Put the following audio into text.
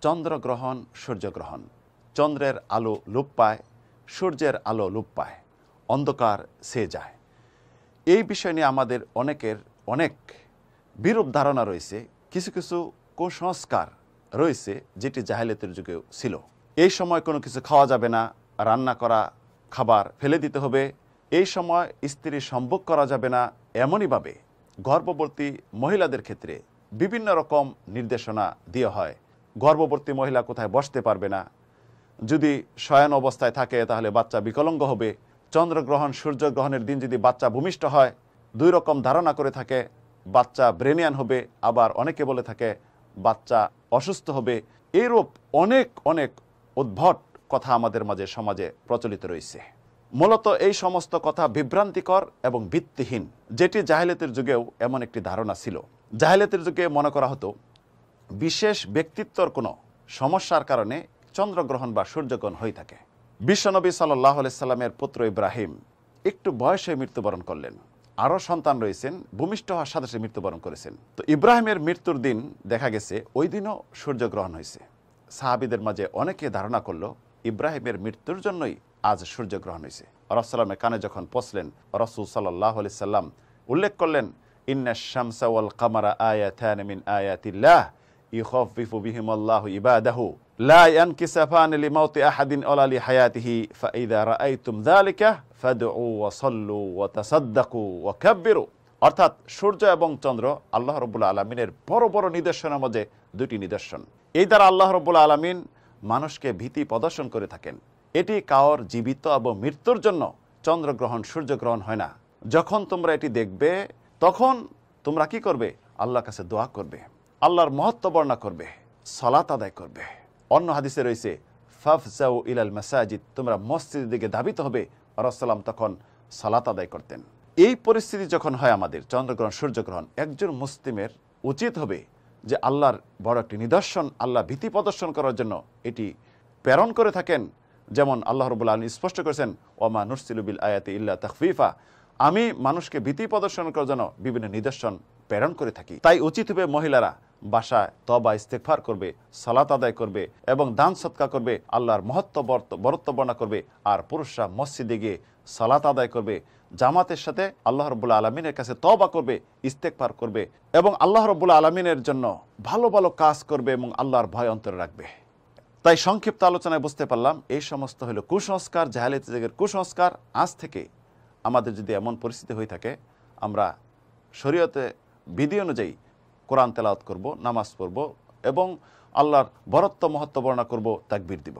চন্দ্রগ্রহণ সূর্যগ্রহণ, চন্দ্রের আলো লোপ পায়, সূর্যের আলো লোপ পায়, অন্ধকার ছেয়ে যায়। এই বিষয় নিয়ে আমাদের অনেকের অনেক বিরূপ ধারণা রয়েছে, কিছু কিছু কুসংস্কার রয়েছে যেটি জাহেলিয়াতের যুগেও ছিল। এই সময় কোনো কিছু খাওয়া যাবে না, রান্না করা খাবার ফেলে দিতে হবে, এই সময় স্ত্রীর সম্ভোগ করা যাবে না, এমনইভাবে গর্ভবতী মহিলাদের ক্ষেত্রে বিভিন্ন রকম নির্দেশনা দেওয়া হয়। গর্ভবতী মহিলা কোথায় বসতে পারবে না, যদি শয়ন অবস্থায় থাকে তাহলে বাচ্চা বিকলাঙ্গ হবে, চন্দ্রগ্রহণ সূর্যগ্রহণের দিন যদি বাচ্চা ভূমিষ্ঠ হয়, দুই রকম ধারণা করে থাকে, বাচ্চা ব্রেনিয়ান হবে, আবার অনেকে বলে থাকে বাচ্চা অসুস্থ হবে। এইরূপ অনেক অনেক উদ্ভট কথা আমাদের মাঝে সমাজে প্রচলিত রয়েছে। মূলত এই সমস্ত কথা বিভ্রান্তিকর এবং ভিত্তিহীন, যেটি জাহেলিয়াতের যুগেও এমন একটি ধারণা ছিল। জাহেলিয়াতের যুগে মনে করা হতো বিশেষ ব্যক্তিত্বর কোনো সমস্যার কারণে চন্দ্রগ্রহণ বা সূর্যগ্রহণ হয়ে থাকে। বিশ্বনবী সাল্লাল্লাহু আলাইহি সাল্লামের পুত্র ইব্রাহিম একটু বয়সে মৃত্যুবরণ করলেন, আরও সন্তান রয়েছেন, ভূমিষ্ঠ হওয়ার সাথে সাথে মৃত্যুবরণ করেছেন। তো ইব্রাহিমের মৃত্যুর দিন দেখা গেছে ওই দিনও সূর্যগ্রহণ হয়েছে। সাহাবীদের মাঝে অনেকে ধারণা করলো ইব্রাহিমের মৃত্যুর জন্যই আজ সূর্যগ্রহণ হয়েছে। রাসূলের কানে যখন পৌঁছলেন, রাসূল সাল্লাল্লাহু আলাইহি সাল্লাম উল্লেখ করলেন, ইন্নাশ শামসা ওয়াল কামারা আয়াতান মিন আয়াতিল্লাহ ইখাফিফু বিহিমাল্লাহু ইবাদাহু লা ইয়ানকিসাফানি লিমাউতি আহাদিন ওয়ালা লিহায়াতিহি ফাইযা রাআইতুম যালিকা ফাদউ ওয়া সাল্লু ওয়া তাসাদ্দাকু ওয়া কাব্বিরু। অর্থাৎ সূর্য এবং চন্দ্র আল্লাহ রাব্বুল আলামিনের বড় বড় নিদর্শনের মধ্যে দুটি নিদর্শন। এই দ্বারা আল্লাহ রাব্বুল আলামিন মানুষকে ভীতি প্রদর্শন করে থাকেন। এটি কাওর জীবিত এবং মৃত্যুর জন্য চন্দ্রগ্রহণ সূর্যগ্রহণ হয় না। যখন তোমরা এটি দেখবে তখন তোমরা কি করবে? আল্লাহর কাছে দোয়া করবে, আল্লাহর মহত্ব বর্ণনা করবে, সালাত আদায় করবে। অন্য হাদিসে রয়েছে ফাফজাউ ইলাল মাসাজিদ, তোমরা মসজিদের দিকে ধাবিত হবে। রাসূলুল্লাহ তখন সালাত আদায় করতেন। এই পরিস্থিতি যখন হয় আমাদের চন্দ্রগ্রহণ সূর্যগ্রহণ, একজন মুসলিমের উচিত হবে যে আল্লাহর বড় একটি নিদর্শন, আল্লাহ ভীতি প্রদর্শন করার জন্য এটি প্রেরণ করে থাকেন। যেমন আল্লাহ রাব্বুল আলামিন স্পষ্ট করেছেন, ওমা নুরসিলু বিল আয়াতি ইল্লা তাখফিফা, আমি মানুষকে ভীতি প্রদর্শন করার জন্য বিভিন্ন নিদর্শন প্রেরণ করে থাকি। তাই উচিত হবে মহিলারা বাসায় তওবা ইস্তেগফার করবে, সালাত আদায় করবে এবং দান সদকা করবে, আল্লাহর মহত্ব বরত্ব বর্ণনা করবে। আর পুরুষরা মসজিদে গিয়ে সালাত আদায় করবে, জামাতের সাথে আল্লাহ রাব্বুল আলামিনের কাছে তওবা করবে, ইস্তেগফার করবে এবং আল্লাহ রাব্বুল আলামিনের জন্য ভালো ভালো কাজ করবে এবং আল্লাহর ভয় অন্তরে রাখবে। তাই সংক্ষিপ্ত আলোচনায় বুঝতে পারলাম এই সমস্ত হলো কুসংস্কার, জাহেলিয়াতের যুগের কুসংস্কার। আজ থেকে আমাদের যদি এমন পরিস্থিতি হয়ে থাকে, আমরা শরীয়তে বিধি অনুযায়ী কোরআন তেলাওয়াত করব, নামাজ পড়ব এবং আল্লাহর বরত্ব মহত্ব বর্ণনা করব, তাকবীর দিব।